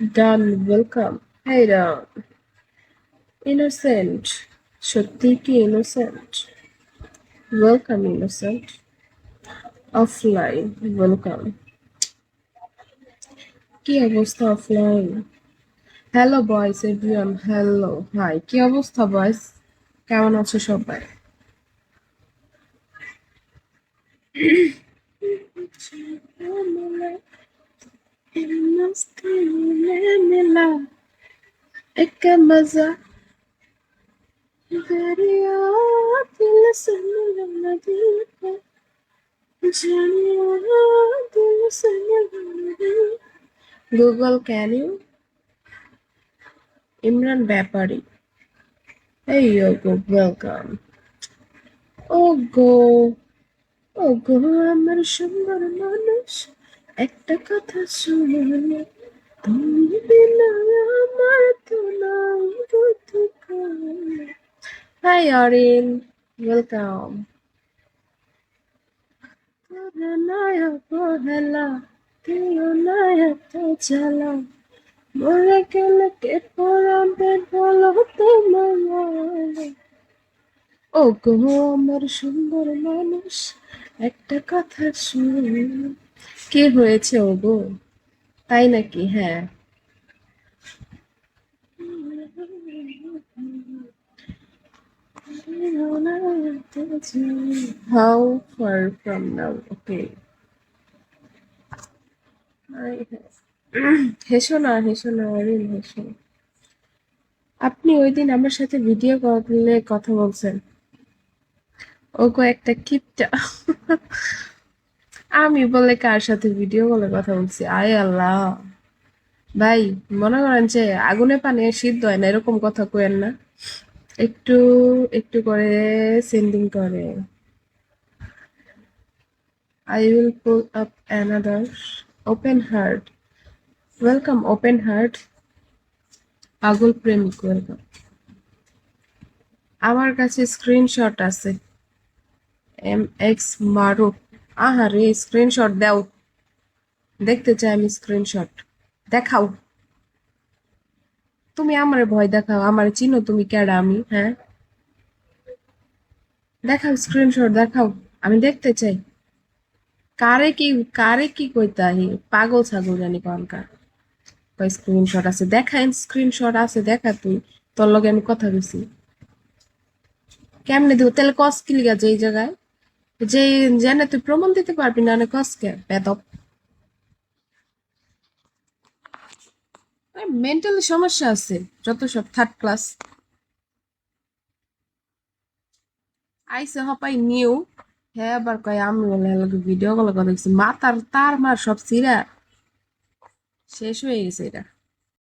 Done, welcome. Hey, Don. Innocent. সত্যি কি innocent? Welcome, innocent. Offline, welcome. কি অবস্থা অফলাইন? হ্যালো বয়েস এভরিওয়ান, হ্যালো হাই, কি অবস্থা বয়েস? কেমন আছো সবাই? एक मजा दरिया दिल से मिलना दिल को जानिया दिल से मिलना Google, can you? Imran Bapari. Hey, Yogo, welcome. ওগো ওগো আমার সুন্দর মানুষ একটা কথা শুনে তুমি বিনা আমার তো নাই গতিকাল। Hi, Arin. Welcome. তোরা নাই অবহেলা তুইও নাই এত জ্বালা মরে গেলে কে পড়াবে বলো তোমার ও গো আমার সুন্দর মানুষ একটা কথা শুন কি হয়েছে ও গো তাই নাকি হ্যাঁ হাউ ফার ফ্রম নাও ওকে হেসো না অরিন হেসো আপনি ওই দিন আমার সাথে ভিডিও কলে কথা বলছেন ও গো একটা কিপটা আমি বলে কার সাথে ভিডিও কলে কথা বলছি আয় আল্লাহ ভাই মনে করেন যে আগুনে পানি সিদ্ধ হয় না এরকম কথা কইেন না একটু একটু করে সেন্ডিং করে I will pull up another open heart welcome open heart পাগল প্রেমিক ওয়েলকাম আমার কাছে স্ক্রিনশট আছে MX আহারে স্ক্রিনশট দাও দেখতে চাই আমি স্ক্রিনশট দেখাও তুমি আমারে ভয় দেখাও আমারে চিনো তুমি কেডা আমি হ্যাঁ দেখাও স্ক্রিনশট দেখাও আমি দেখতে চাই কারে কি কইতাহি পাগল ছাগল জানি কোনকার কই স্ক্রিনশট আছে দেখাইন স্ক্রিনশট আছে দেখা তুই তোর লগে আমি কথা কইছি কেমনে দিব তাহলে কস কি লিগা যে এই জায়গায় যে জানে তুই প্রমাণ দিতে পারবি না না কস কে বেদব মেন্টাল সমস্যা আছে যত সব থার্ড ক্লাস আইসে হপাই নিউ হ্যাঁ আবার কয় আমি বলে ভিডিও কল কথা দেখছি মা তার তার মার সব সিরা শেষ হয়ে গেছে এটা